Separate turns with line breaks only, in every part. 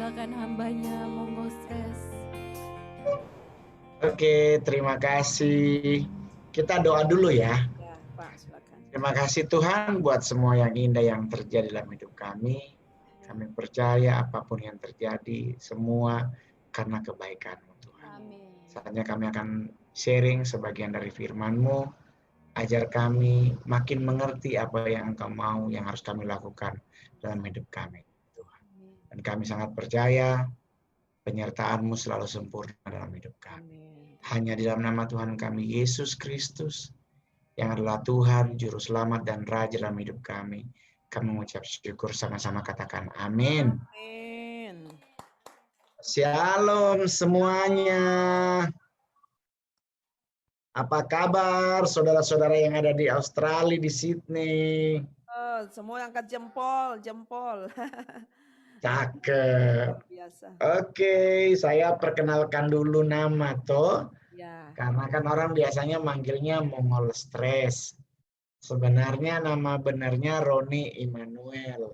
silakan hambanya, monggo stres.
Oke, terima kasih. Kita doa dulu ya.
Ya, Pak, silakan.
Terima kasih Tuhan buat semua yang indah yang terjadi dalam hidup kami. Kami percaya apapun yang terjadi, semua karena kebaikan-Mu Tuhan.
Amin.
Saatnya kami akan sharing sebagian dari firman-Mu. Ajar kami makin mengerti apa yang Engkau mau, yang harus kami lakukan dalam hidup kami, Tuhan. Dan kami sangat percaya penyertaan-Mu selalu sempurna dalam hidup kami.
Amin.
Hanya di dalam nama Tuhan kami, Yesus Kristus, yang adalah Tuhan, Juru Selamat dan Raja dalam hidup kami. Kami mengucap syukur sama-sama, katakan amin.
Amin.
Shalom semuanya. Apa kabar saudara-saudara yang ada di Australia, di Sydney?
Oh, semua angkat jempol.
Cakep.
Biasa.
Oke, saya perkenalkan dulu nama toh.
Ya.
Karena kan orang biasanya manggilnya Mongol Stres. Sebenarnya nama benarnya Roni Immanuel.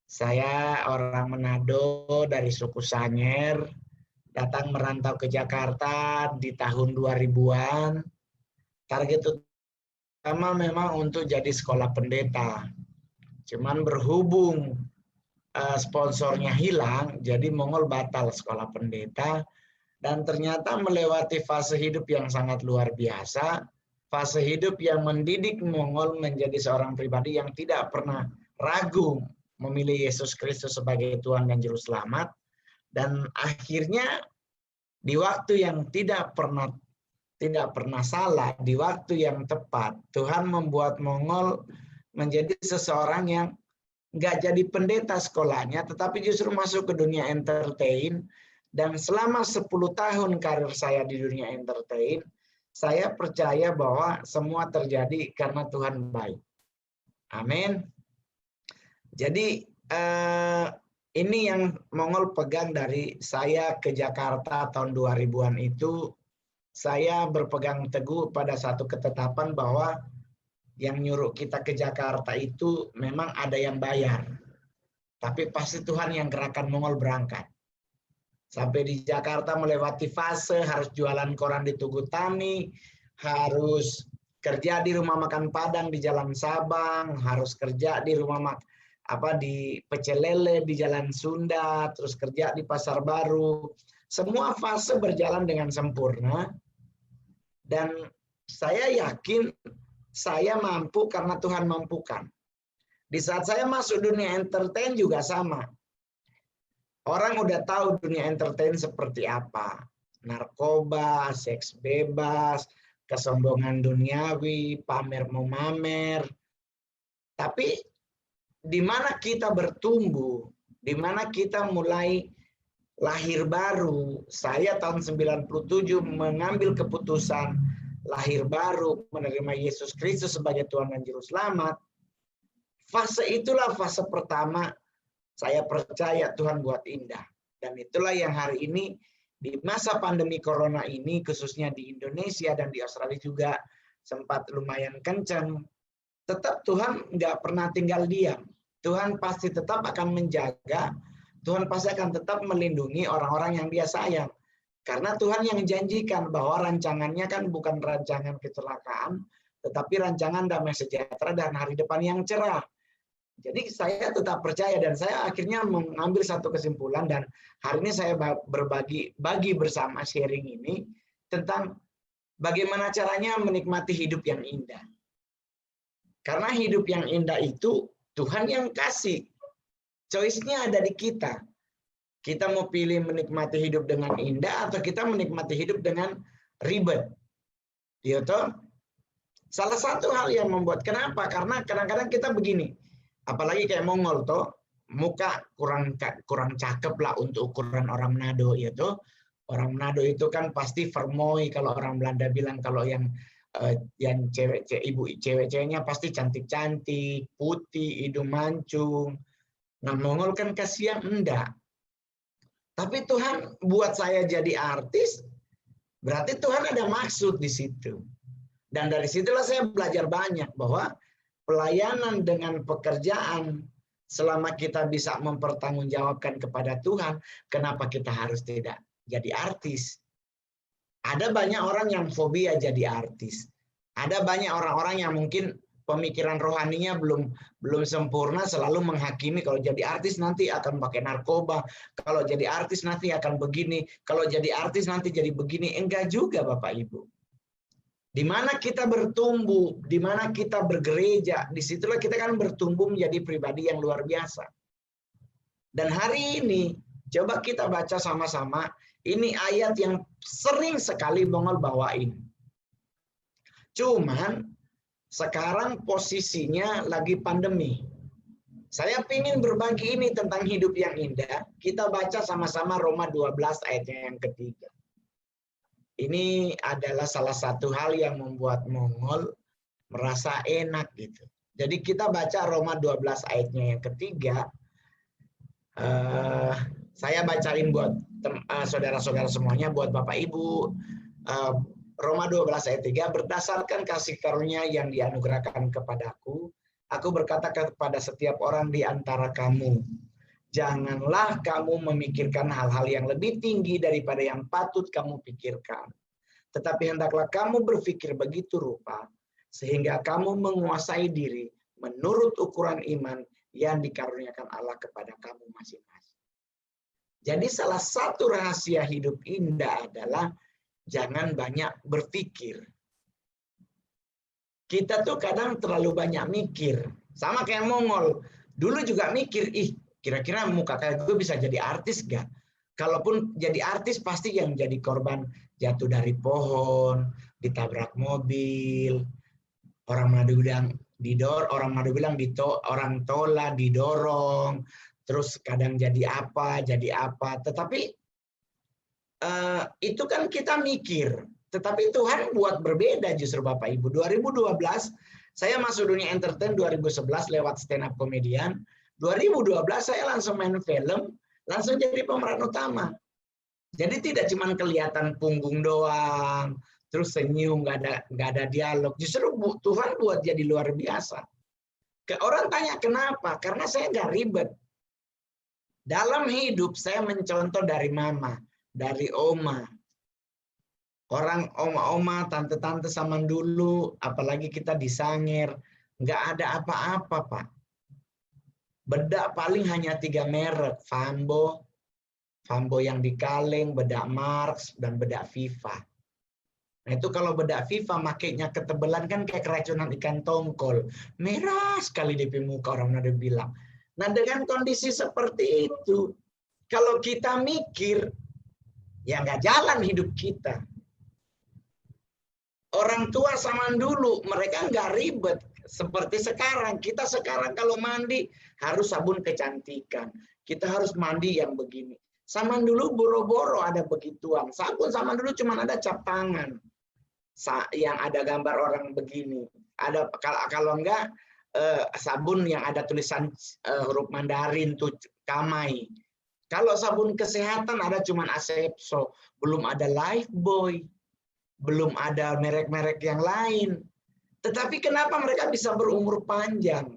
Saya orang Manado dari suku Sanyer, datang merantau ke Jakarta di tahun 2000-an. Target utama memang untuk jadi sekolah pendeta. Cuman berhubung sponsornya hilang, jadi Mongol batal sekolah pendeta, dan ternyata melewati fase hidup yang sangat luar biasa, fase hidup yang mendidik Mongol menjadi seorang pribadi yang tidak pernah ragu memilih Yesus Kristus sebagai Tuhan dan Juru Selamat, dan akhirnya di waktu yang tidak pernah salah, di waktu yang tepat, Tuhan membuat Mongol menjadi seseorang yang nggak jadi pendeta sekolahnya, tetapi justru masuk ke dunia entertain. Dan selama 10 tahun karir saya di dunia entertain, saya percaya bahwa semua terjadi karena Tuhan baik. Amin. Jadi ini yang Mongol pegang dari saya ke Jakarta tahun 2000-an itu, saya berpegang teguh pada satu ketetapan bahwa yang nyuruh kita ke Jakarta itu memang ada yang bayar. Tapi pasti Tuhan yang gerakan Mongol berangkat. Sampai di Jakarta melewati fase harus jualan koran di Tugu Tani, harus kerja di rumah makan Padang di Jalan Sabang, harus kerja di di Pecel Lele di Jalan Sunda, terus kerja di Pasar Baru. Semua fase berjalan dengan sempurna. Dan saya yakin saya mampu karena Tuhan mampukan. Di saat saya masuk dunia entertain juga sama. Orang udah tahu dunia entertain seperti apa. Narkoba, seks bebas, kesombongan duniawi, pamer mau mamer. Tapi di mana kita bertumbuh, di mana kita mulai lahir baru. Saya tahun 97 mengambil keputusan lahir baru, menerima Yesus Kristus sebagai Tuhan dan Juru Selamat. Fase itulah fase pertama saya percaya Tuhan buat indah. Dan itulah yang hari ini di masa pandemi corona ini, khususnya di Indonesia dan di Australia juga sempat lumayan kencang, tetap Tuhan nggak pernah tinggal diam. Tuhan pasti tetap akan menjaga, Tuhan pasti akan tetap melindungi orang-orang yang Dia sayang. Karena Tuhan yang janjikan bahwa rancangannya kan bukan rancangan kecelakaan, tetapi rancangan damai sejahtera dan hari depan yang cerah. Jadi saya tetap percaya dan saya akhirnya mengambil satu kesimpulan, dan hari ini saya bagi bersama sharing ini tentang bagaimana caranya menikmati hidup yang indah. Karena hidup yang indah itu Tuhan yang kasih. Choice-nya ada di kita. Kita mau pilih menikmati hidup dengan indah atau kita menikmati hidup dengan ribet. Ya toh? Salah satu hal yang membuat, kenapa? Karena kadang-kadang kita begini. Apalagi kayak Mongol toh, muka kurang cakep lah untuk ukuran orang Manado ya toh. Orang Manado itu kan pasti vermoy, kalau orang Belanda bilang, kalau yang cewek-ceweknya pasti cantik-cantik, putih, hidung mancung. Nah, Mongol kan kasihan enggak. Tapi Tuhan buat saya jadi artis, berarti Tuhan ada maksud di situ. Dan dari situlah saya belajar banyak bahwa pelayanan dengan pekerjaan Selama kita bisa mempertanggungjawabkan kepada Tuhan, kenapa kita harus tidak jadi artis? Ada banyak orang yang fobia jadi artis. Ada banyak orang-orang yang mungkin pemikiran rohaninya belum sempurna, selalu menghakimi kalau jadi artis nanti akan pakai narkoba, kalau jadi artis nanti akan begini, kalau jadi artis nanti jadi begini. Enggak juga Bapak Ibu. Di mana kita bertumbuh, di mana kita bergereja, disitulah kita kan bertumbuh menjadi pribadi yang luar biasa. Dan hari ini, coba kita baca sama-sama, ini ayat yang sering sekali Mongol bawain. Cuman, sekarang posisinya lagi pandemi. Saya ingin berbagi ini tentang hidup yang indah. Kita baca sama-sama Roma 12 ayatnya yang ketiga. Ini adalah salah satu hal yang membuat Mongol merasa enak gitu. Jadi kita baca Roma 12 ayatnya yang ketiga. Saya bacain buat saudara-saudara semuanya, buat Bapak Ibu. Roma 12 ayat 3, berdasarkan kasih karunia yang dianugerahkan kepadaku, aku berkata kepada setiap orang di antara kamu, janganlah kamu memikirkan hal-hal yang lebih tinggi daripada yang patut kamu pikirkan. Tetapi hendaklah kamu berpikir begitu rupa, sehingga kamu menguasai diri menurut ukuran iman yang dikaruniakan Allah kepada kamu masing-masing. Jadi salah satu rahasia hidup indah adalah jangan banyak berpikir. Kita tuh kadang terlalu banyak mikir. Sama kayak Mongol. Dulu juga mikir, kira-kira muka kayak gue bisa jadi artis gak? Kalaupun jadi artis pasti yang jadi korban jatuh dari pohon, ditabrak mobil, orang Manado bilang orang tola didorong, terus kadang jadi apa. Tetapi itu kan kita mikir. Tetapi Tuhan buat berbeda justru Bapak Ibu. 2012 saya masuk dunia entertain, 2011 lewat stand up comedian. 2012 saya langsung main film, langsung jadi pemeran utama. Jadi tidak cuma kelihatan punggung doang, terus senyum, nggak ada dialog. Justru Tuhan buat jadi luar biasa. Orang tanya kenapa? Karena saya nggak ribet. Dalam hidup saya mencontoh dari mama, dari oma. Orang oma-oma, tante-tante zaman dulu, apalagi kita di Sangir, nggak ada apa-apa, Pak. Bedak paling hanya 3 merek, Fambo yang di kaleng, bedak Marx, dan bedak Viva. Nah itu kalau bedak Viva makainya ketebalan kan kayak keracunan ikan tongkol. Merah sekali di muka orang ada bilang. Nah dengan kondisi seperti itu, kalau kita mikir, ya nggak jalan hidup kita. Orang tua zaman dulu, mereka nggak ribet. Seperti sekarang, kita sekarang kalau mandi harus sabun kecantikan. Kita harus mandi yang begini. Zaman dulu boro-boro ada begituan. Sabun zaman dulu cuma ada cap tangan. Yang ada gambar orang begini. Ada kalau enggak sabun yang ada tulisan huruf Mandarin tuh Kamai. Kalau sabun kesehatan ada cuma Asepso, belum ada Lifebuoy, belum ada merek-merek yang lain. Tetapi kenapa mereka bisa berumur panjang?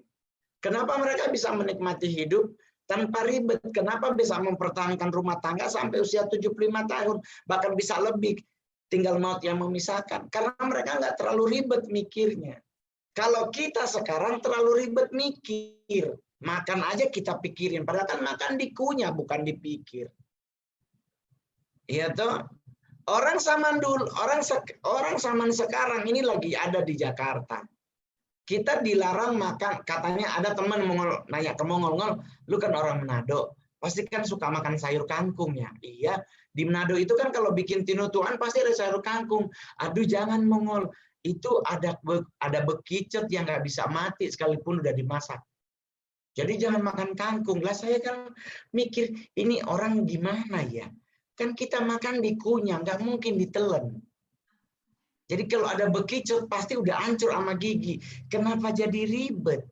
Kenapa mereka bisa menikmati hidup tanpa ribet? Kenapa bisa mempertahankan rumah tangga sampai usia 75 tahun, bahkan bisa lebih, tinggal maut yang memisahkan? Karena mereka nggak terlalu ribet mikirnya. Kalau kita sekarang terlalu ribet mikir, makan aja kita pikirin, padahal kan makan dikunyah bukan dipikir. Iya toh? Orang zaman dulu, orang zaman sekarang ini lagi ada di Jakarta. Kita dilarang makan, katanya ada teman nanya ke Mongol, lu kan orang Manado, pasti kan suka makan sayur kangkung ya. Iya, di Manado itu kan kalau bikin tinutuan pasti ada sayur kangkung. Aduh jangan Mongol, itu ada bekicot yang nggak bisa mati sekalipun udah dimasak. Jadi jangan makan kangkung. Lah saya kan mikir, ini orang gimana ya? Kan kita makan dikunyah, nggak mungkin ditelan. Jadi kalau ada bekicot pasti udah hancur sama gigi. Kenapa jadi ribet?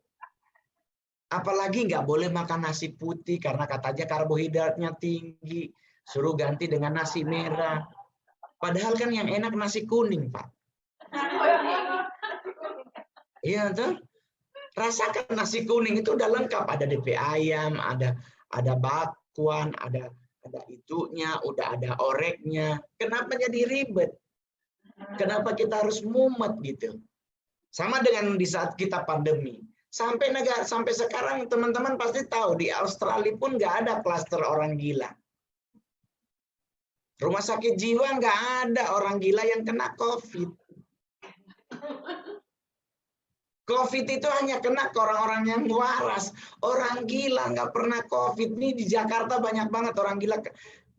Apalagi nggak boleh makan nasi putih karena katanya karbohidratnya tinggi. Suruh ganti dengan nasi merah. Padahal kan yang enak nasi kuning, Pak. Iya tuh. Rasakan nasi kuning itu udah lengkap, ada DP ayam, ada bakwan, ada itunya, udah ada oreknya. Kenapa jadi ribet? Kenapa kita harus mumet gitu? Sama dengan di saat kita pandemi. Sampai sekarang teman-teman pasti tahu di Australia pun nggak ada klaster orang gila. Rumah sakit jiwa nggak ada orang gila yang kena COVID. COVID itu hanya kena ke orang-orang yang waras. Orang gila nggak pernah COVID. Nih di Jakarta banyak banget orang gila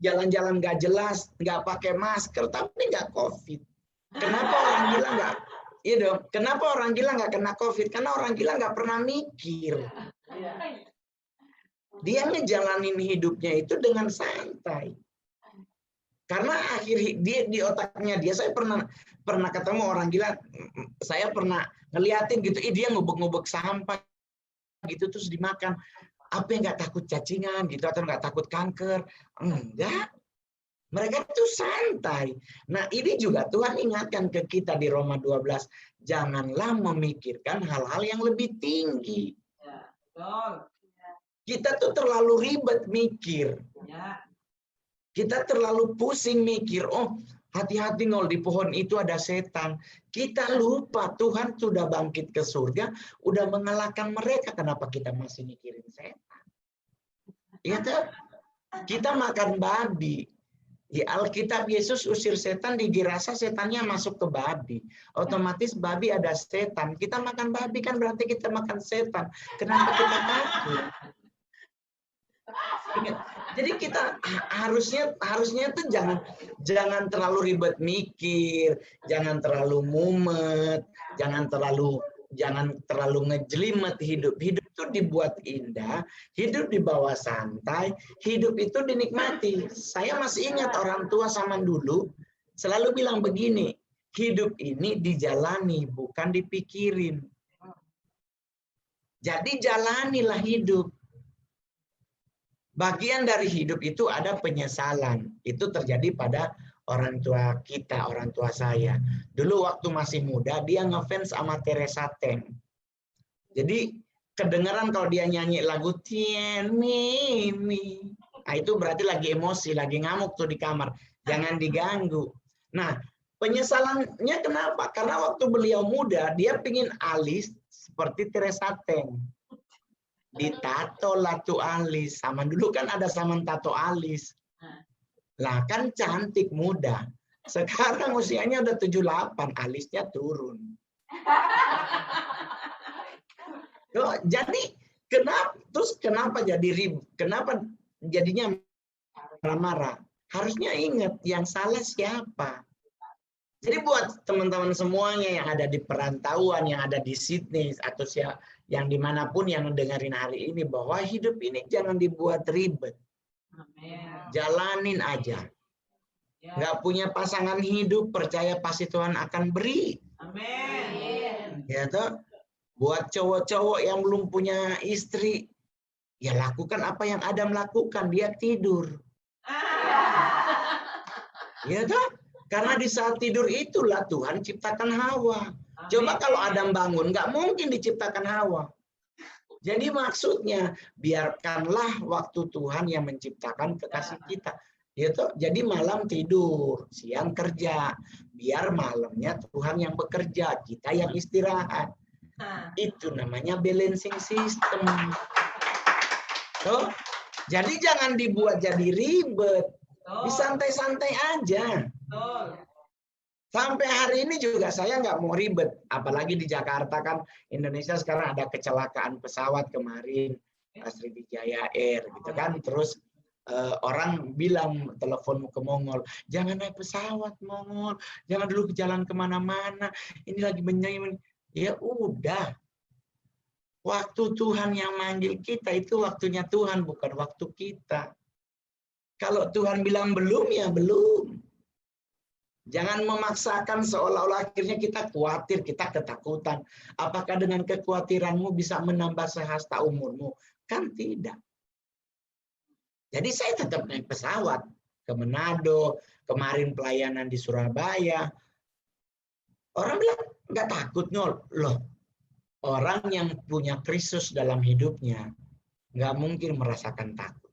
jalan-jalan nggak jelas, nggak pakai masker, tapi nggak COVID. Kenapa orang gila nggak? Iya dong. Kenapa orang gila nggak kena COVID? Karena orang gila nggak pernah mikir. Dia ngejalanin hidupnya itu dengan santai. Karena akhir dia di otaknya dia, saya pernah ketemu orang gila, saya pernah ngeliatin gitu, dia ngubek-ngubek sampah gitu terus dimakan. Apa yang nggak takut cacingan gitu atau nggak takut kanker? Enggak. Mereka itu santai. Nah, ini juga Tuhan ingatkan ke kita di Roma 12, janganlah memikirkan hal-hal yang lebih tinggi. Kita tuh terlalu ribet mikir. Kita terlalu pusing mikir, oh hati-hati Ngol, di pohon itu ada setan. Kita lupa Tuhan sudah bangkit ke surga, udah mengalahkan mereka. Kenapa kita masih mikirin setan? Ya tuh, kita makan babi. Di Alkitab Yesus usir setan di Gerasa, setannya masuk ke babi. Otomatis babi ada setan. Kita makan babi kan berarti kita makan setan. Kenapa kita takut? Jadi kita harusnya tuh jangan terlalu ribet mikir, jangan terlalu mumet, jangan terlalu ngejelimet hidup. Hidup itu dibuat indah, hidup dibawa santai, hidup itu dinikmati. Saya masih ingat orang tua zaman dulu selalu bilang begini, hidup ini dijalani bukan dipikirin. Jadi jalanilah hidup. Bagian dari hidup itu ada penyesalan. Itu terjadi pada orang tua kita, orang tua saya. Dulu waktu masih muda, dia ngefans sama Teresa Teng. Jadi kedengaran kalau dia nyanyi lagu Tien Mimi. Nah, itu berarti lagi emosi, lagi ngamuk tuh di kamar. Jangan diganggu. Nah, penyesalannya kenapa? Karena waktu beliau muda, dia pingin alis seperti Teresa Teng. Ditato lah tuh alis. Sama dulu kan ada zaman tato alis. Lah kan cantik muda. Sekarang usianya udah 78, alisnya turun. Jadi kenapa jadi ribut? Kenapa jadinya marah-marah? Harusnya ingat yang salah siapa. Jadi buat teman-teman semuanya yang ada di perantauan, yang ada di Sydney atau yang dimanapun yang mendengarin hari ini, bahwa hidup ini jangan dibuat ribet. Jalanin aja. Nggak punya pasangan hidup, percaya pasti Tuhan akan beri. Amin. Ya toh? Buat cowok-cowok yang belum punya istri, ya lakukan apa yang Adam lakukan, dia tidur. Ya toh? Karena di saat tidur itulah Tuhan ciptakan Hawa. Coba kalau Adam bangun, nggak mungkin diciptakan Hawa. Jadi maksudnya, biarkanlah waktu Tuhan yang menciptakan kekasih kita. Gitu. Jadi malam tidur, siang kerja. Biar malamnya Tuhan yang bekerja, kita yang istirahat. Itu namanya balancing system. Tuh. Jadi jangan dibuat jadi ribet. Disantai-santai aja. Sampai hari ini juga saya nggak mau ribet. Apalagi di Jakarta kan, Indonesia sekarang ada kecelakaan pesawat kemarin, Sriwijaya Air gitu kan. Terus orang bilang telepon ke Mongol, jangan naik pesawat Mongol, jangan dulu jalan kemana-mana. Ini lagi menyanyi. Ya udah. Waktu Tuhan yang manggil kita itu waktunya Tuhan, bukan waktu kita. Kalau Tuhan bilang belum, ya belum. Jangan memaksakan seolah-olah akhirnya kita khawatir, kita ketakutan. Apakah dengan kekhawatiranmu bisa menambah sehasta umurmu? Kan tidak. Jadi saya tetap naik pesawat ke Manado, kemarin pelayanan di Surabaya. Orang bilang, nggak takut, Ngol. Loh, Orang yang punya Kristus dalam hidupnya nggak mungkin merasakan takut.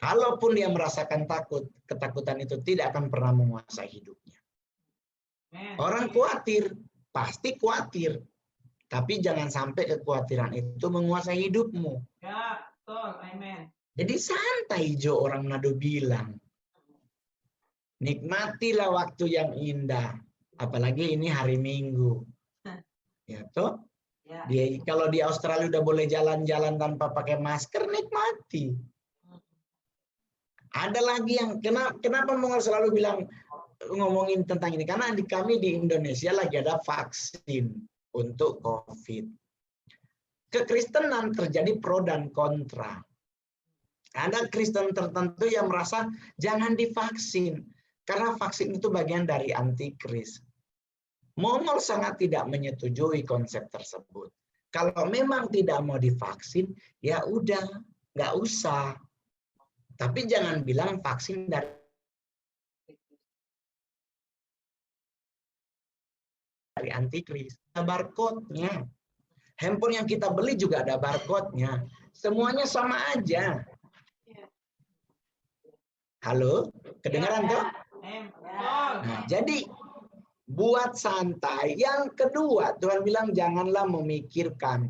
Kalaupun dia merasakan takut, ketakutan itu tidak akan pernah menguasai hidupnya. Orang khawatir, pasti khawatir. Tapi jangan sampai kekhawatiran itu menguasai hidupmu.
Ya, betul. Amin.
Jadi santai Jo, orang Manado bilang. Nikmatilah waktu yang indah. Apalagi ini hari Minggu. Ya toh?
Ya.
Kalau di Australia udah boleh jalan-jalan tanpa pakai masker, nikmati. Ada lagi yang kenapa Mongol selalu bilang ngomongin tentang ini, karena kami di Indonesia lagi ada vaksin untuk COVID. Kekristenan terjadi pro dan kontra. Ada Kristen tertentu yang merasa jangan divaksin karena vaksin itu bagian dari antikris. Mongol sangat tidak menyetujui konsep tersebut. Kalau memang tidak mau divaksin, ya udah, nggak usah. Tapi jangan bilang vaksin dari antikris. Ada barcode-nya. Handphone yang kita beli juga ada barcode-nya. Semuanya sama aja. Halo? Kedengaran toh? Nah, jadi buat santai. Yang kedua, Tuhan bilang janganlah memikirkan.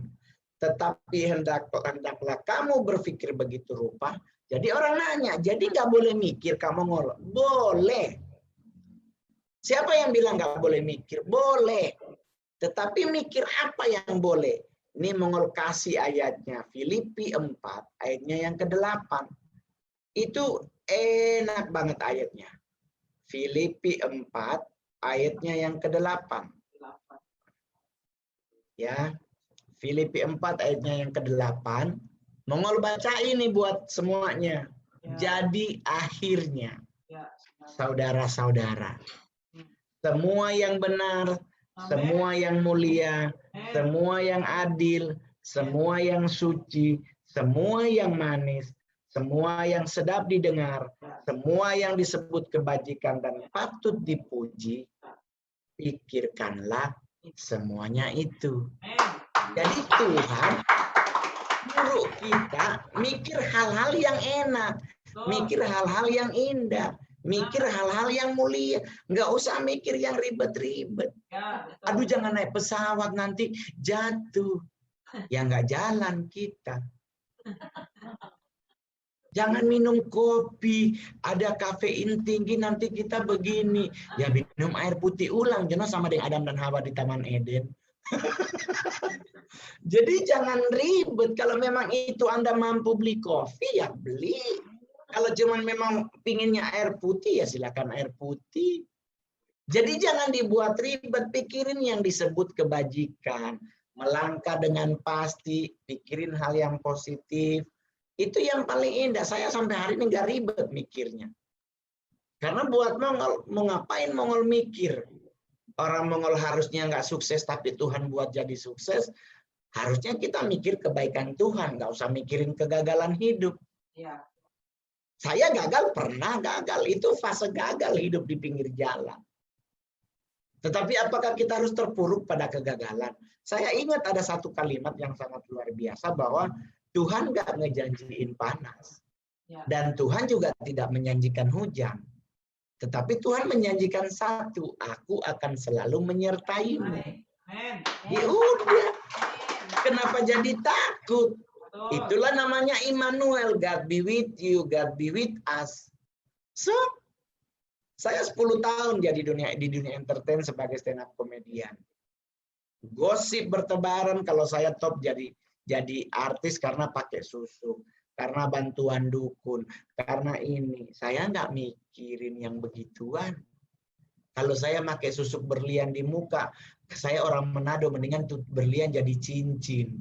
Tetapi hendaklah kamu berpikir begitu rupa. Jadi orang nanya, jadi nggak boleh mikir kamu ngolok? Boleh. Siapa yang bilang nggak boleh mikir? Boleh. Tetapi mikir apa yang boleh? Ini Mongol kasih ayatnya. Filipi 4, ayatnya yang ke-8. Itu enak banget ayatnya. Filipi 4, ayatnya yang ke-8. Ya. Filipi 4, ayatnya yang ke-8. Mongol baca ini buat semuanya. Jadi akhirnya, saudara-saudara, semua yang benar, semua yang mulia, semua yang adil, semua yang suci, semua yang manis, semua yang sedap didengar, semua yang disebut kebajikan dan patut dipuji, pikirkanlah semuanya itu. Jadi Tuhan nyuruh kita mikir hal-hal yang enak, mikir hal-hal yang indah, mikir hal-hal yang mulia. Nggak usah mikir yang ribet-ribet. Aduh, jangan naik pesawat nanti jatuh. Ya nggak jalan kita. Jangan minum kopi, ada kafein tinggi nanti kita begini. Ya minum air putih ulang, jangan sama dengan Adam dan Hawa di Taman Eden. Jadi jangan ribet. Kalau memang itu Anda mampu beli kopi, ya beli. Kalau cuma memang pinginnya air putih, ya silakan air putih. Jadi jangan dibuat ribet. Pikirin yang disebut kebajikan. Melangkah dengan pasti. Pikirin hal yang positif. Itu yang paling indah. Saya sampai hari ini nggak ribet mikirnya. Karena buat Mongol, mau ngapain Mongol mikir? Orang Mongol harusnya nggak sukses, tapi Tuhan buat jadi sukses. Harusnya kita mikir kebaikan Tuhan, nggak usah mikirin kegagalan hidup.
Ya.
Saya gagal, pernah gagal. Itu fase gagal hidup di pinggir jalan. Tetapi apakah kita harus terpuruk pada kegagalan? Saya ingat ada satu kalimat yang sangat luar biasa, bahwa Tuhan nggak ngejanjiin panas. Dan Tuhan juga tidak menjanjikan hujan. Tetapi Tuhan menjanjikan satu, aku akan selalu menyertaimu. Ya udah, kenapa jadi takut? Itulah namanya Immanuel, God be with you, God be with us. So, saya 10 tahun di dunia entertain sebagai stand up comedian. Gosip bertebaran kalau saya top jadi artis karena pakai susu. Karena bantuan dukun, karena ini. Saya nggak mikirin yang begituan. Kalau saya pakai susuk berlian di muka, saya orang Manado, mendingan tuh berlian jadi cincin.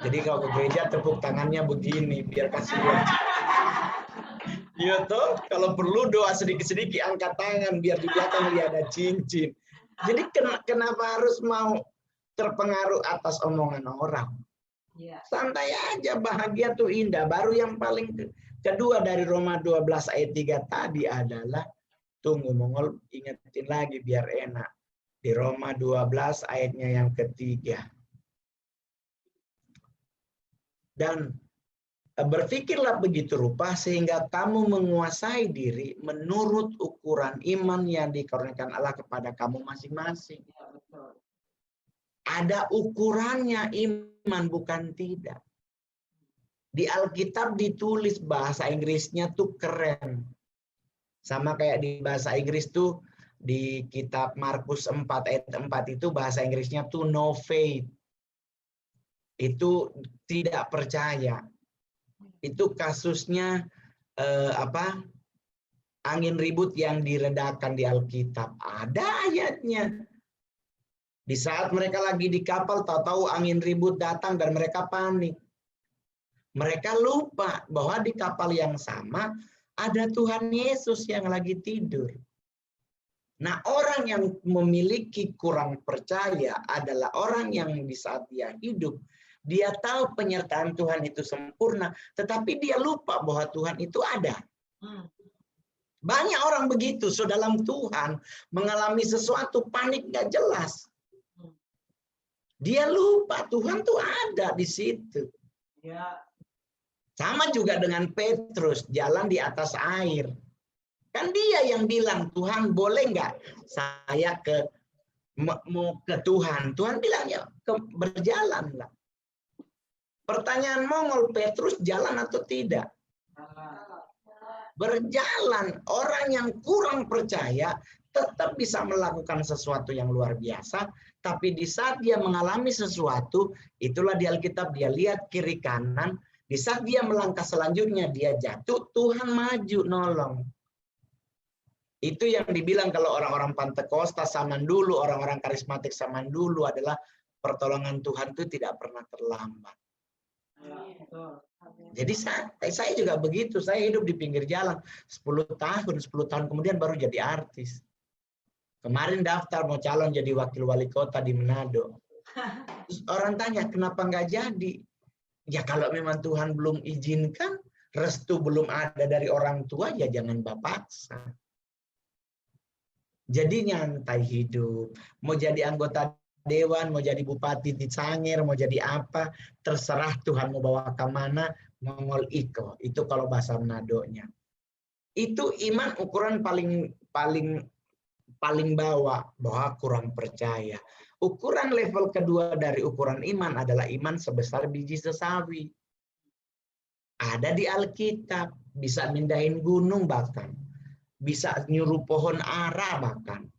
Jadi kalau ke gereja tepuk tangannya begini, biar kasih lihat. Iya toh, kalau perlu doa sedikit-sedikit, angkat tangan, biar di belakang dia ada cincin. Jadi kenapa harus mau terpengaruh atas omongan orang? Santai aja, bahagia tuh indah. Baru yang paling kedua dari Roma 12 ayat 3 tadi adalah, tunggu Mongol ingetin lagi biar enak. Di Roma 12 ayatnya yang ketiga. Dan berpikirlah begitu rupa sehingga kamu menguasai diri menurut ukuran iman yang dikaruniakan Allah kepada kamu masing-masing.
Ya, betul.
Ada ukurannya iman, bukan tidak. Di Alkitab ditulis bahasa Inggrisnya tuh keren. Sama kayak di bahasa Inggris tuh di kitab Markus 4 ayat 4 itu bahasa Inggrisnya tuh no faith. Itu tidak percaya. Itu kasusnya angin ribut yang diredakan di Alkitab. Ada ayatnya. Di saat mereka lagi di kapal, tahu-tahu angin ribut datang dan mereka panik. Mereka lupa bahwa di kapal yang sama ada Tuhan Yesus yang lagi tidur. Nah, orang yang memiliki kurang percaya adalah orang yang di saat dia hidup, dia tahu penyertaan Tuhan itu sempurna, tetapi dia lupa bahwa Tuhan itu ada. Banyak orang begitu, so dalam Tuhan mengalami sesuatu panik gak jelas. Dia lupa Tuhan tuh ada di situ.
Ya.
Sama juga dengan Petrus, jalan di atas air. Kan dia yang bilang, Tuhan boleh nggak saya mau ke Tuhan? Tuhan bilang ya berjalanlah. Pertanyaan Mongol, Petrus jalan atau tidak? Berjalan. Orang yang kurang percaya tetap bisa melakukan sesuatu yang luar biasa, tapi di saat dia mengalami sesuatu, itulah di Alkitab dia lihat kiri kanan, di saat dia melangkah selanjutnya dia jatuh, Tuhan maju nolong. Itu yang dibilang kalau orang-orang Pantekosta zaman dulu, orang-orang karismatik zaman dulu adalah pertolongan Tuhan itu tidak pernah terlambat. Jadi saya juga begitu, saya hidup di pinggir jalan 10 tahun kemudian baru jadi artis. Kemarin daftar mau calon jadi wakil wali kota di Manado. Terus orang tanya, kenapa nggak jadi? Ya kalau memang Tuhan belum izinkan, restu belum ada dari orang tua, ya jangan paksa. Jadi nyantai hidup. Mau jadi anggota dewan, mau jadi bupati di Sangir, mau jadi apa, terserah Tuhan mau bawa ke mana, mongol iko. Itu kalau bahasa Manadonya. Itu iman ukuran paling bawah, bahwa kurang percaya. Ukuran level kedua dari ukuran iman adalah iman sebesar biji sesawi. Ada di Alkitab, bisa mindahin gunung bahkan. Bisa nyuruh pohon ara bahkan.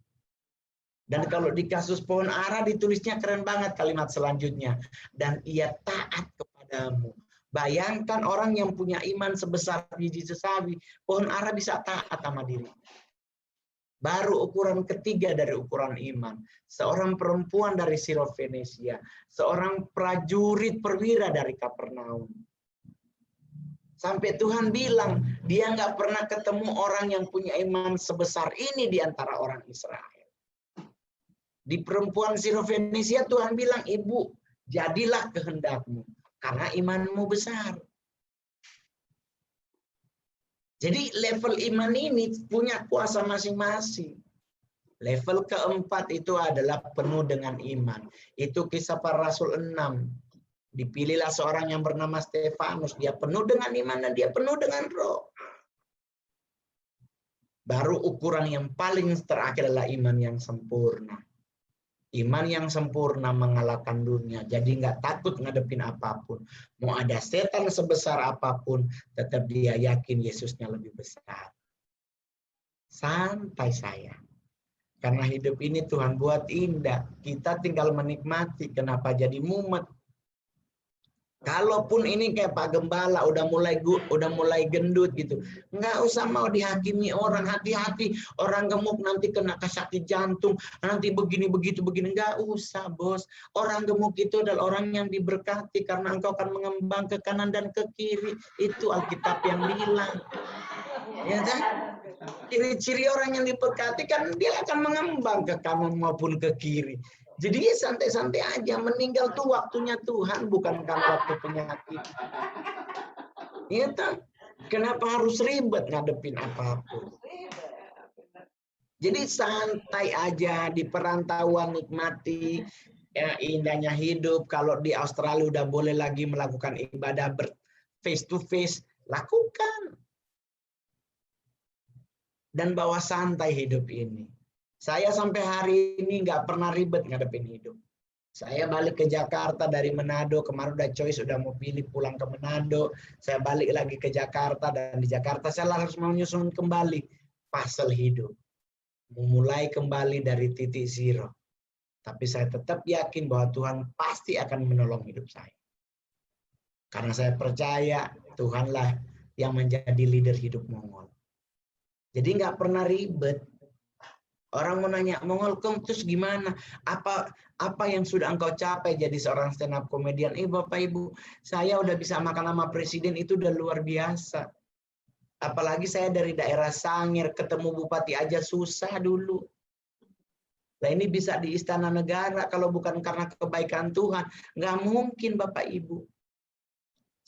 Dan kalau di kasus pohon ara ditulisnya keren banget kalimat selanjutnya. Dan ia taat kepadamu. Bayangkan orang yang punya iman sebesar biji sesawi, pohon ara bisa taat sama diri. Baru ukuran ketiga dari ukuran iman. Seorang perempuan dari Sirofenesia. Seorang prajurit perwira dari Kapernaum. Sampai Tuhan bilang, dia nggak pernah ketemu orang yang punya iman sebesar ini di antara orang Israel. Di perempuan Sirofenesia Tuhan bilang, ibu, jadilah kehendakmu, karena imanmu besar. Jadi level iman ini punya kuasa masing-masing. Level keempat itu adalah penuh dengan iman. Itu Kisah Para Rasul 6. Dipilihlah seorang yang bernama Stefanus. Dia penuh dengan iman dan dia penuh dengan roh. Baru ukuran yang paling terakhir adalah iman yang sempurna. Iman yang sempurna mengalahkan dunia. Jadi nggak takut ngadepin apapun. Mau ada setan sebesar apapun, tetap dia yakin Yesusnya lebih besar. Santai saya. Karena hidup ini Tuhan buat indah. Kita tinggal menikmati. Kenapa jadi mumet? Kalaupun ini kayak Pak Gembala udah mulai gendut gitu, nggak usah mau dihakimi orang. Hati-hati, orang gemuk nanti kena sakit jantung, nanti begini begitu begini, nggak usah bos. Orang gemuk itu adalah orang yang diberkati karena engkau akan mengembang ke kanan dan ke kiri. Itu Alkitab yang bilang, ya kan? Ciri-ciri orang yang diberkati kan dia akan mengembang ke kanan maupun ke kiri. Jadi santai-santai aja, meninggal tuh waktunya Tuhan, bukan karena waktu penyakit. Iya, kenapa harus ribet ngadepin apapun? Jadi santai aja di perantauan, nikmati ya, indahnya hidup. Kalau di Australia udah boleh lagi melakukan ibadah face to face, lakukan. Dan bawa santai hidup ini. Saya sampai hari ini nggak pernah ribet ngadepin hidup. Saya balik ke Jakarta dari Manado, kemarin udah choice, udah mau pilih pulang ke Manado. Saya balik lagi ke Jakarta, dan di Jakarta saya harus menyusun kembali puzzle hidup. Memulai kembali dari titik zero. Tapi saya tetap yakin bahwa Tuhan pasti akan menolong hidup saya. Karena saya percaya Tuhanlah yang menjadi leader hidup Mongol. Jadi nggak pernah ribet. Orang mau nanya, Mongol, terus gimana? Apa yang sudah engkau capai jadi seorang stand up comedian? Bapak Ibu, saya udah bisa makan sama presiden, itu udah luar biasa. Apalagi saya dari daerah Sangir, ketemu bupati aja susah dulu. Nah ini bisa di Istana Negara, kalau bukan karena kebaikan Tuhan, nggak mungkin Bapak Ibu.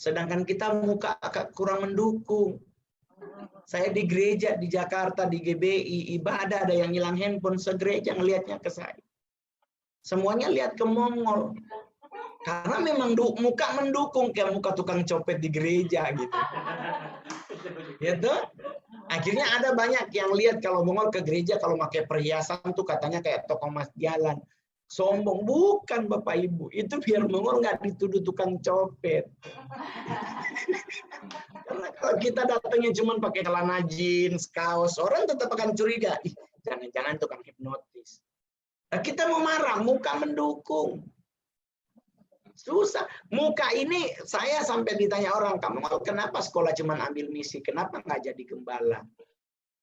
Sedangkan kita muka kurang mendukung. Saya di gereja di Jakarta, di GBI, ibadah, ada yang hilang handphone, segereja ngelihatnya ke saya. Semuanya lihat ke Mongol. Karena memang muka mendukung, kayak muka tukang copet di gereja gitu. Gitu. Akhirnya ada banyak yang lihat kalau Mongol ke gereja, kalau pakai perhiasan tuh katanya kayak tokoh mas jalan. Sombong. Bukan Bapak Ibu. Itu biar Mongol nggak dituduh tukang copet. Karena kalau kita datangnya cuma pakai celana jeans, kaos, orang tetap akan curiga. Ih, jangan-jangan tukang hipnotis. Nah, kita mau marah, muka mendukung. Susah. Muka ini saya sampai ditanya orang, kamu kenapa sekolah cuma ambil misi? Kenapa nggak jadi gembala?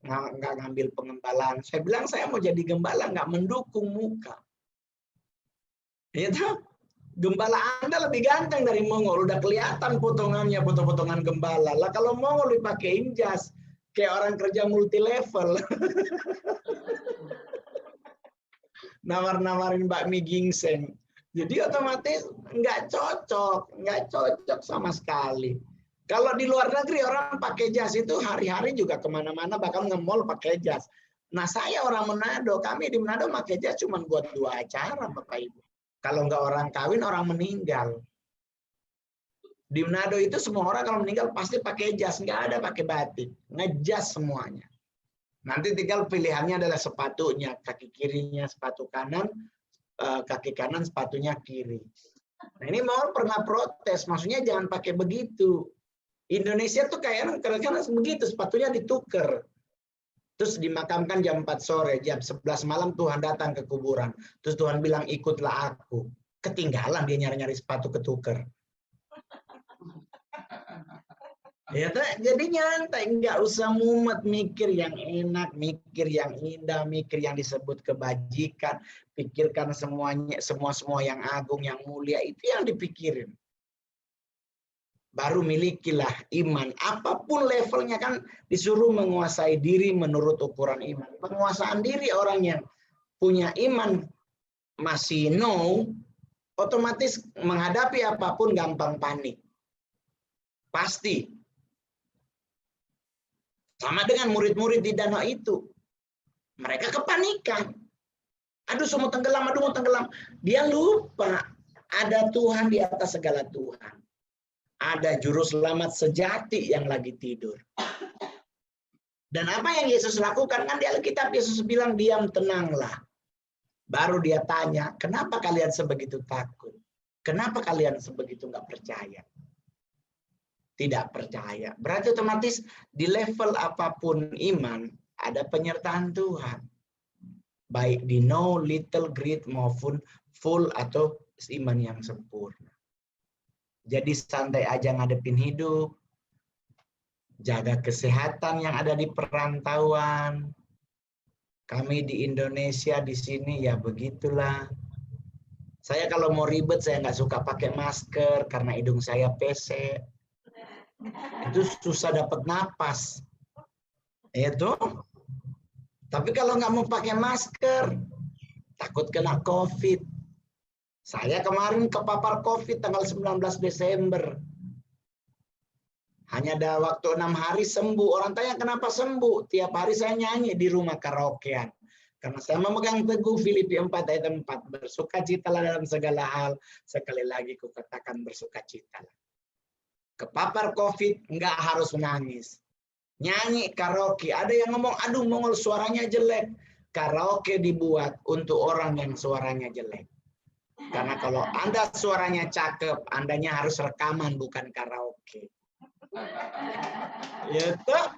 Nggak ngambil pengembalaan. Saya bilang saya mau jadi gembala, nggak mendukung muka. Itu gembala Anda lebih ganteng dari Mongol, udah kelihatan potongannya, potongan gembala. Lah kalau Mongol dipakein jas, kayak orang kerja multi level. Nawar-nawarin bakmi ginseng. Jadi otomatis nggak cocok sama sekali. Kalau di luar negeri orang pakai jas itu hari-hari juga kemana-mana, bahkan nge-mall pakai jas. Nah saya orang Manado, kami di Manado pakai jas cuma buat 2 acara Bapak Ibu. Kalau nggak orang kawin, orang meninggal. Di Manado itu semua orang kalau meninggal pasti pakai jas, nggak ada pakai batik, ngejas semuanya. Nanti tinggal pilihannya adalah sepatunya, kaki kirinya sepatu kanan, kaki kanan sepatunya kiri. Nah ini mau pernah protes, maksudnya jangan pakai begitu. Indonesia tuh kayak kadang-kadang begitu, sepatunya ditukar. Terus dimakamkan jam 4 sore, jam 11 malam Tuhan datang ke kuburan. Terus Tuhan bilang, ikutlah aku. Ketinggalan dia nyari-nyari sepatu ketuker. Ya, jadi nyantai, nggak usah mumet mikir yang enak, mikir yang indah, mikir yang disebut kebajikan, pikirkan semuanya, semua yang agung, yang mulia, itu yang dipikirin. Baru milikilah iman. Apapun levelnya kan disuruh menguasai diri menurut ukuran iman. Penguasaan diri orang yang punya iman masih otomatis menghadapi apapun gampang panik. Pasti. Sama dengan murid-murid di danau itu. Mereka kepanikan. Aduh, semua tenggelam, aduh mau tenggelam. Dia lupa ada Tuhan di atas segala Tuhan. Ada juru selamat sejati yang lagi tidur. Dan apa yang Yesus lakukan? Kan di Alkitab Yesus bilang, diam, tenanglah. Baru dia tanya, kenapa kalian sebegitu takut? Kenapa kalian sebegitu nggak percaya? Tidak percaya. Berarti otomatis di level apapun iman, ada penyertaan Tuhan. Baik di little, great, maupun full atau iman yang sempurna. Jadi santai aja ngadepin hidup. Jaga kesehatan yang ada di perantauan. Kami di Indonesia di sini ya begitulah. Saya kalau mau ribet saya nggak suka pakai masker karena hidung saya pesek. Itu susah dapat napas. Itu. Tapi kalau nggak mau pakai masker, takut kena COVID. Saya kemarin kepapar COVID tanggal 19 Desember. Hanya ada waktu 6 hari sembuh. Orang tanya kenapa sembuh? Tiap hari saya nyanyi di rumah karaokean. Karena saya memegang teguh Filipi 4 ayat 4, bersukacitalah dalam segala hal, sekali lagi kukatakan bersukacitalah. Kepapar COVID nggak harus nangis. Nyanyi karaoke, ada yang ngomong, aduh Mongol suaranya jelek. Karaoke dibuat untuk orang yang suaranya jelek. Karena kalau Anda suaranya cakep, Andanya harus rekaman bukan karaoke. Ya toh?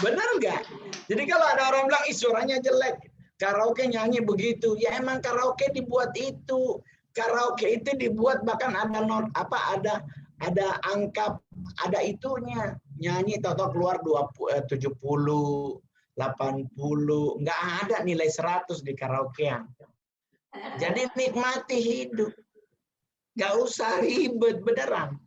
Benar nggak? Jadi kalau ada orang bilang, ih suaranya jelek, karaoke nyanyi begitu, ya emang karaoke dibuat itu. Karaoke itu dibuat bahkan ada ada angka, ada itunya. Nyanyi tahu-tahu keluar 70, 80, nggak ada nilai 100 di karaokean. Jadi nikmati hidup. Nggak usah ribet, beneran.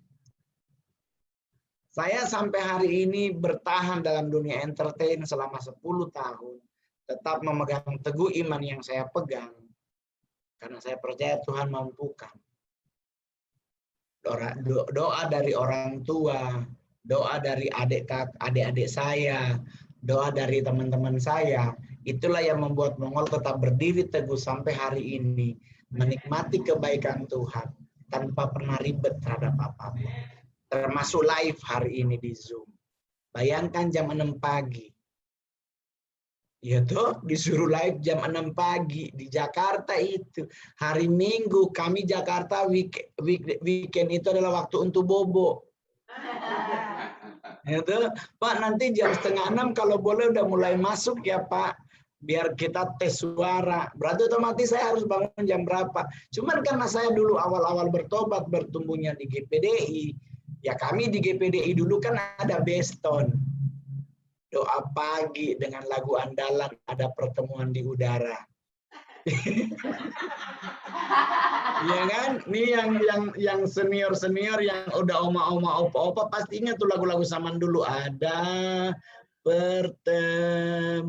Saya sampai hari ini bertahan dalam dunia entertain selama 10 tahun. Tetap memegang teguh iman yang saya pegang. Karena saya percaya Tuhan mampukan. Doa dari orang tua, doa dari adik-adik saya, doa dari teman-teman saya, itulah yang membuat Mongol tetap berdiri teguh sampai hari ini, menikmati kebaikan Tuhan tanpa pernah ribet terhadap apapun. Termasuk live hari ini di Zoom. Bayangkan jam 6 pagi. Ya toh, disuruh live jam 6 pagi di Jakarta itu. Hari Minggu kami Jakarta weekend itu adalah waktu untuk bobo. Ya toh, Pak nanti jam 5:30 kalau boleh udah mulai masuk ya Pak. Biar kita tes suara. Berarti otomatis saya harus bangun jam berapa. Cuman karena saya dulu awal-awal bertobat bertumbuhnya di GPDI, ya kami di GPDI dulu kan ada Beston. Doa pagi dengan lagu andalan, ada pertemuan di udara. Ya kan? Ini yang senior-senior yang udah oma-oma opa-opa pasti ingat tuh lagu-lagu zaman dulu. Ada pertemuan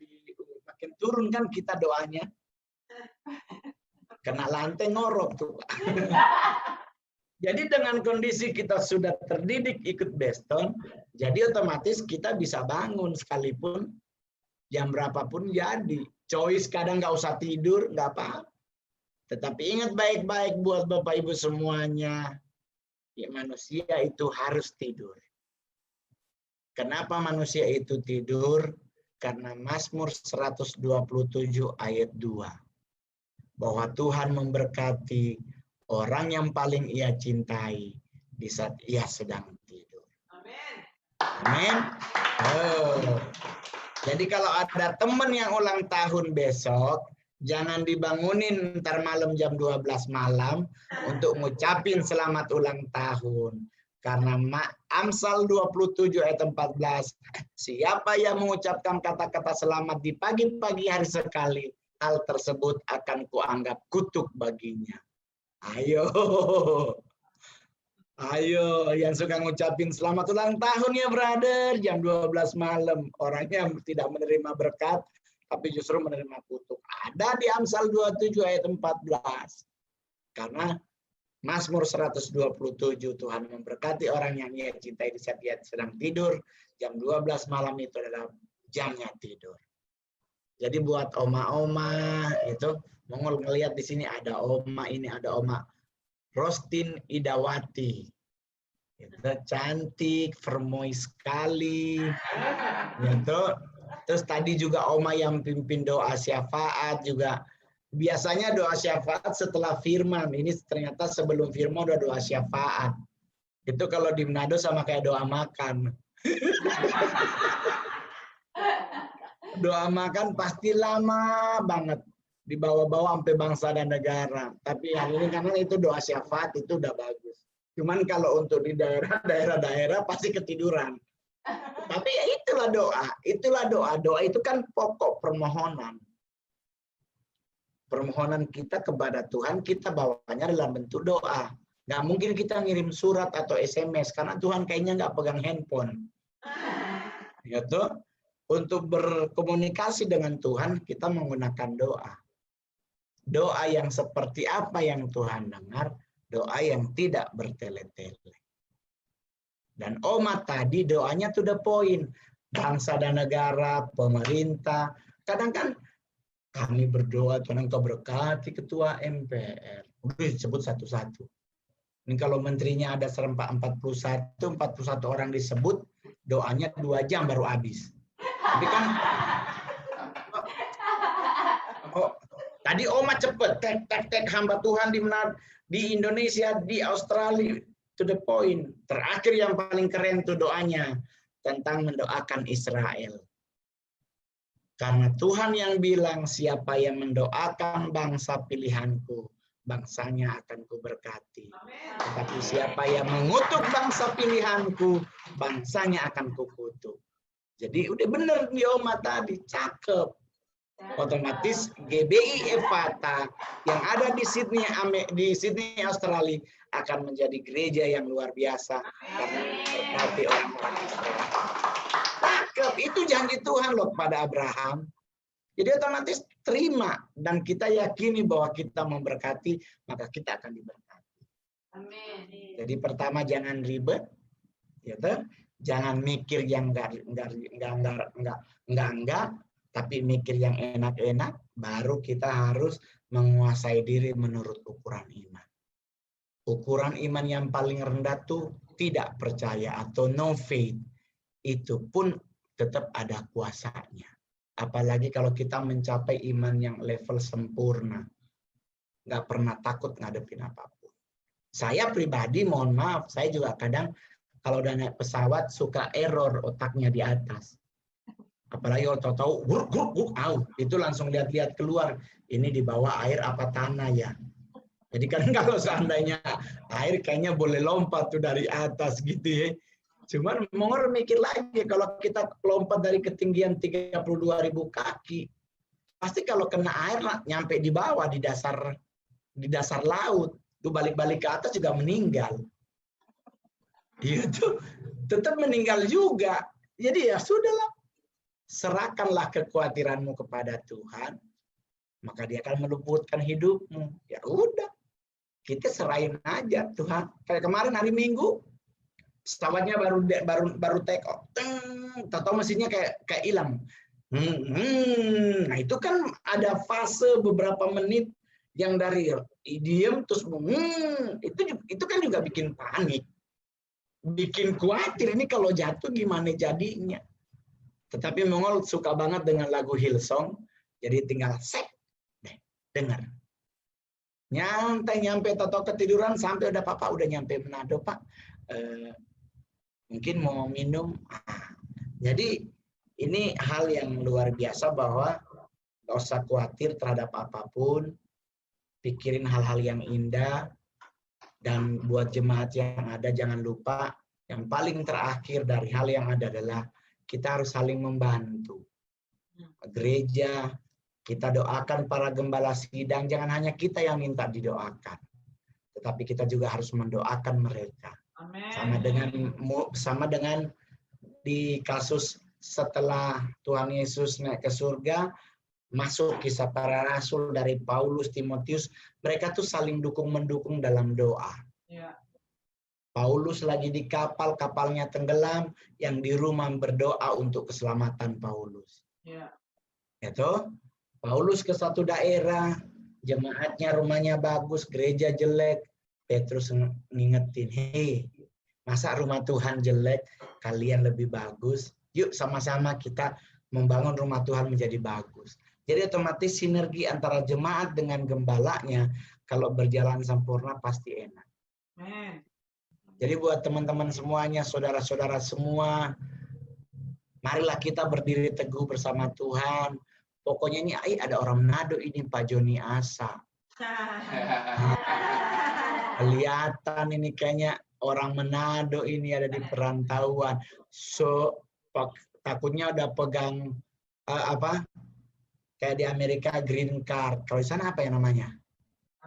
di makin turun kan kita doanya. Kena lantai ngorok tuh. Jadi dengan kondisi kita sudah terdidik ikut Beston, jadi otomatis kita bisa bangun sekalipun jam berapapun jadi. Choice kadang nggak usah tidur, nggak apa-apa. Tetapi ingat baik-baik buat Bapak Ibu semuanya, ya manusia itu harus tidur. Kenapa manusia itu tidur? Karena Mazmur 127 ayat 2. Bahwa Tuhan memberkati orang yang paling ia cintai di saat ia sedang tidur. Amin. Oh. Jadi kalau ada teman yang ulang tahun besok, jangan dibangunin ntar malam jam 12 malam untuk ngucapin selamat ulang tahun. Karena Amsal 27 ayat 14, siapa yang mengucapkan kata-kata selamat di pagi-pagi hari sekali, hal tersebut akan kuanggap kutuk baginya. Ayo, yang suka ngucapin selamat ulang tahun ya brother, jam 12 malam. Orangnya tidak menerima berkat, tapi justru menerima kutuk. Ada di Amsal 27 ayat 14. Karena Mazmur 127, Tuhan memberkati orang yang ia cintai di saat ia sedang tidur. Jam 12 malam itu adalah jamnya tidur. Jadi buat oma-oma itu, Mongol ngelihat di sini ada oma, ini ada oma Rostin Idawati. Itu cantik, vermoi sekali. Gitu. Terus tadi juga oma yang pimpin doa syafaat juga. Biasanya doa syafaat setelah firman. Ini ternyata sebelum firman udah doa syafaat. Itu kalau di Manado sama kayak doa makan. Doa makan pasti lama banget. Dibawa-bawa sampai bangsa dan negara. Tapi yang ini karena itu doa syafaat itu udah bagus. Cuman kalau untuk di daerah pasti ketiduran. Tapi ya itulah doa. Itulah doa. Doa itu kan pokok permohonan. Permohonan kita kepada Tuhan, kita bawanya dalam bentuk doa. Nggak mungkin kita ngirim surat atau SMS, karena Tuhan kayaknya nggak pegang handphone. Gitu. Untuk berkomunikasi dengan Tuhan, kita menggunakan doa. Doa yang seperti apa yang Tuhan dengar, doa yang tidak bertele-tele. Dan Oma tadi doanya to the point. Bangsa dan negara, pemerintah. Kadang kan Kami berdoa Tuhan Engkau berkati ketua MPR. Udah disebut satu-satu. Ini kalau menterinya ada serempak 41 orang disebut, doanya 2 jam baru habis. Tapi kan tadi Oma cepet, tek hamba Tuhan di Indonesia, di Australia, to the point. Terakhir yang paling keren tuh doanya tentang mendoakan Israel. Karena Tuhan yang bilang, siapa yang mendoakan bangsa pilihanku, bangsanya akan kuberkati. Tetapi siapa yang mengutuk bangsa pilihanku, bangsanya akan kukutuk. Jadi udah bener di Oma tadi, cakep. Otomatis GBI Efata yang ada di Sydney Australia akan menjadi gereja yang luar biasa karena berkati orang-orang Israel. Cakep, itu janji Tuhan loh kepada Abraham. Jadi otomatis terima dan kita yakini bahwa kita memberkati, maka kita akan diberkati.
Amin.
Jadi pertama jangan ribet, gitu. Jangan mikir yang enggak, tapi mikir yang enak-enak, baru kita harus menguasai diri menurut ukuran iman. Ukuran iman yang paling rendah tuh tidak percaya atau no faith. Itu pun tetap ada kuasanya. Apalagi kalau kita mencapai iman yang level sempurna. Nggak pernah takut ngadepin apapun. Saya pribadi, mohon maaf, saya juga kadang kalau udah naik pesawat suka error otaknya di atas. Apalagi kalau tahu-tahu itu langsung lihat-lihat keluar. Ini di bawah air apa tanah ya. Jadi kan kalau seandainya air kayaknya boleh lompat tuh dari atas gitu ya. Cuman mau mikir lagi kalau kita lompat dari ketinggian 32.000 kaki, pasti kalau kena air nyampe di bawah di dasar laut, tuh balik-balik ke atas juga meninggal. Itu tetap meninggal juga. Jadi ya sudahlah. Serahkanlah kekhawatiranmu kepada Tuhan, maka Dia akan meluputkan hidupmu. Ya udah, kita serahin aja Tuhan. Kayak kemarin hari Minggu, pesawatnya baru take off, tahu mesinnya kayak hilang. Nah itu kan ada fase beberapa menit yang dari diem terus itu kan juga bikin panik, bikin khawatir ini kalau jatuh gimana jadinya. Tetapi Mongol suka banget dengan lagu Hillsong, jadi tinggal dengar. Nyantai nyampe atau ketiduran sampai udah papa udah nyampe Manado Pak. Mungkin mau minum. Jadi ini hal yang luar biasa bahwa nggak usah khawatir terhadap apapun, pikirin hal-hal yang indah, dan buat jemaat yang ada jangan lupa yang paling terakhir dari hal yang ada adalah kita harus saling membantu. Gereja, kita doakan para gembala sidang, jangan hanya kita yang minta didoakan. Tetapi kita juga harus mendoakan mereka.
Amen.
Sama dengan di kasus setelah Tuhan Yesus naik ke surga, masuk kisah para rasul dari Paulus, Timotius, mereka tuh saling dukung-mendukung dalam doa.
Ya.
Paulus lagi di kapal, kapalnya tenggelam, yang di rumah berdoa untuk keselamatan Paulus.
Ya.
Itu Paulus ke satu daerah, jemaatnya rumahnya bagus, gereja jelek, Petrus ngingetin, hei, masa rumah Tuhan jelek, kalian lebih bagus, yuk sama-sama kita membangun rumah Tuhan menjadi bagus. Jadi otomatis sinergi antara jemaat dengan gembalanya, kalau berjalan sempurna pasti enak.
Amen.
Jadi buat teman-teman semuanya, saudara-saudara semua, marilah kita berdiri teguh bersama Tuhan. Pokoknya ini ada orang Manado ini, Pak Joni Asa. Kelihatan ini kayaknya orang Manado ini ada di perantauan. So takutnya udah pegang kayak di Amerika green card. Kalau di sana apa ya namanya?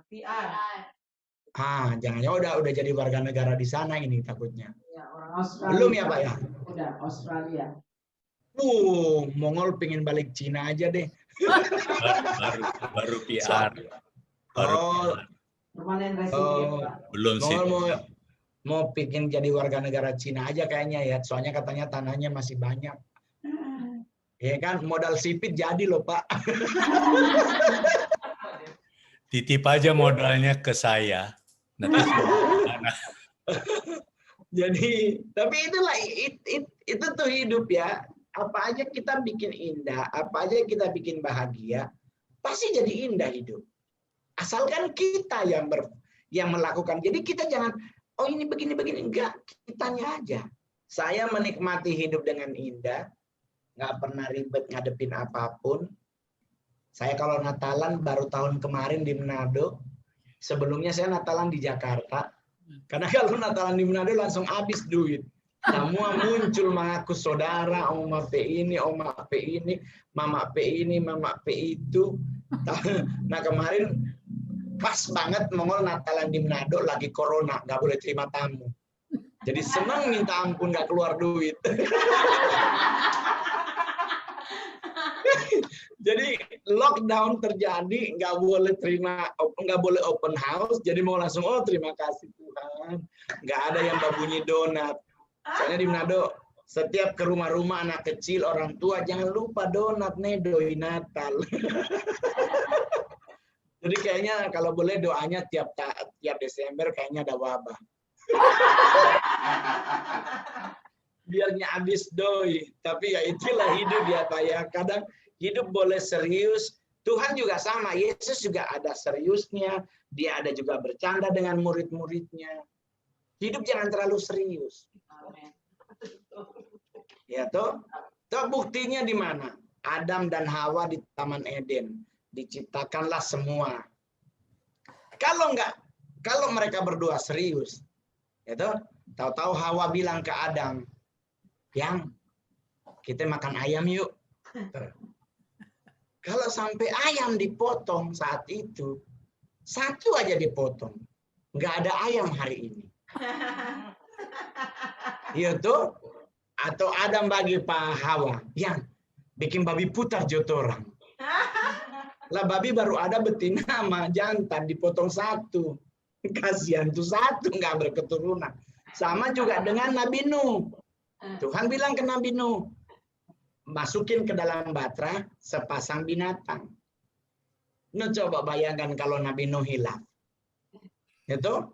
PR.
Jangan-jangan udah jadi warga negara di sana ini takutnya.
Ya, orang Australia.
Belum ya Pak ya?
Udah, Australia.
Mongol pengen balik Cina aja deh.
baru PR.
Permanen resident, Pak.
Belum sih.
Mongol mau pengen jadi warga negara Cina aja kayaknya ya. Soalnya katanya tanahnya masih banyak. Ya kan, modal sipit jadi loh Pak.
Titip aja modalnya ke saya. Nanti saya
Jadi, tapi itulah itu tuh hidup ya. Apa aja kita bikin indah, apa aja kita bikin bahagia, pasti jadi indah hidup. Asalkan kita yang melakukan. Jadi kita jangan, oh ini begini-begini. Enggak, kitanya aja. Saya menikmati hidup dengan indah, nggak pernah ribet ngadepin apapun. Saya kalau Natalan baru tahun kemarin di Manado, sebelumnya saya Natalan di Jakarta. Karena kalau Natalan di Manado langsung habis duit. Semua muncul mengaku saudara, Oma P ini, Oma P ini, Mama P ini, Mama P itu. Nah kemarin pas banget Mongol Natalan di Manado lagi corona, nggak boleh terima tamu. Jadi senang minta ampun nggak keluar duit. Jadi lockdown terjadi, nggak boleh open house. Jadi mau langsung, oh terima kasih Tuhan, nggak ada yang babunyi donat. Soalnya di Manado setiap ke rumah-rumah anak kecil, orang tua jangan lupa donat nih doi Natal. Jadi kayaknya kalau boleh doanya tiap Desember kayaknya ada wabah. Biarnya habis doi, tapi ya itulah hidup ya Pak ya. Kadang hidup boleh serius. Tuhan juga sama, Yesus juga ada seriusnya, dia ada juga bercanda dengan murid-muridnya. Hidup jangan terlalu serius. Ya toh? Toh buktinya di mana? Adam dan Hawa di Taman Eden diciptakanlah semua. Kalau mereka berdua serius, ya toh? Tahu-tahu Hawa bilang ke Adam, "Yang kita makan ayam yuk." Kalau sampai ayam dipotong saat itu, satu aja dipotong, nggak ada ayam hari ini. Iya tuh? Atau Adam bagi Pak Hawa, yang bikin babi putar jotorang. Lah babi baru ada betina sama jantan, dipotong satu. Kasihan tuh satu nggak berketurunan. Sama juga dengan Nabi Nuh. Tuhan bilang ke Nabi Nuh, masukin ke dalam batra sepasang binatang. Nuh coba bayangkan kalau Nabi Nuh hilang. Itu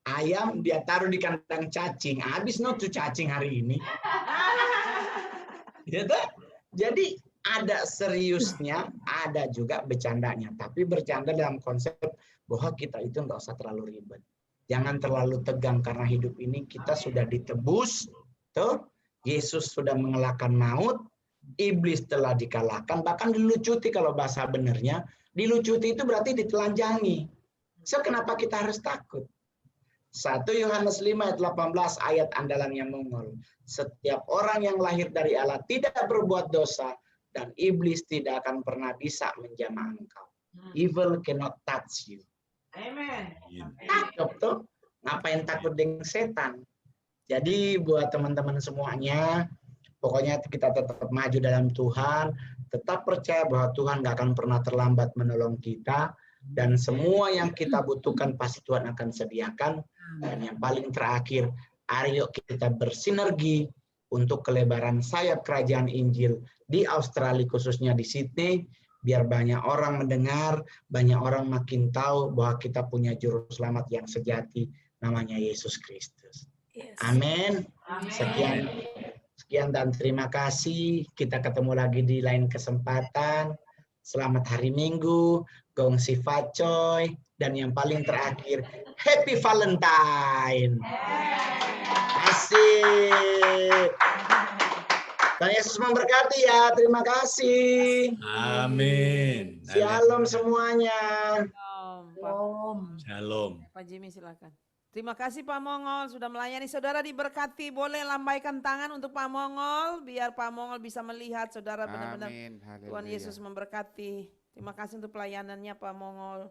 ayam dia taruh di kandang cacing. Habis Nuh tuh cacing hari ini. Gitu? Jadi ada seriusnya, ada juga bercandanya. Tapi bercanda dalam konsep bahwa kita itu nggak usah terlalu ribet. Jangan terlalu tegang karena hidup ini kita sudah ditebus. Tuh, Yesus sudah mengalahkan maut. Iblis telah dikalahkan. Bahkan dilucuti kalau bahasa benernya. Dilucuti itu berarti ditelanjangi. So, kenapa kita harus takut? 1 Yohanes 5 ayat 18 ayat andalan yang Mongol. Setiap orang yang lahir dari Allah tidak berbuat dosa dan iblis tidak akan pernah bisa menjamah engkau. Evil cannot touch you.
Amen.
Takut tuh. Ngapain takut dengan setan? Jadi buat teman-teman semuanya, pokoknya kita tetap maju dalam Tuhan, tetap percaya bahwa Tuhan nggak akan pernah terlambat menolong kita, dan semua yang kita butuhkan pasti Tuhan akan sediakan. Dan yang paling terakhir, ayo kita bersinergi untuk kelebaran sayap kerajaan Injil di Australia, khususnya di Sydney, biar banyak orang mendengar, banyak orang makin tahu bahwa kita punya juru selamat yang sejati, namanya Yesus Kristus. Amin. Sekian dan terima kasih. Kita ketemu lagi di lain kesempatan. Selamat hari Minggu, Gong Si Fa Choi, dan yang paling terakhir, Happy Valentine. Asik. Tuhan Yesus memberkati ya. Terima kasih.
Amin.
Shalom semuanya.
Shalom.
Pak Jimmy silakan. Terima kasih Pak Mongol sudah melayani saudara, diberkati. Boleh lambaikan tangan untuk Pak Mongol biar Pak Mongol bisa melihat saudara benar-benar Tuhan Yesus memberkati. Terima kasih untuk pelayanannya Pak Mongol.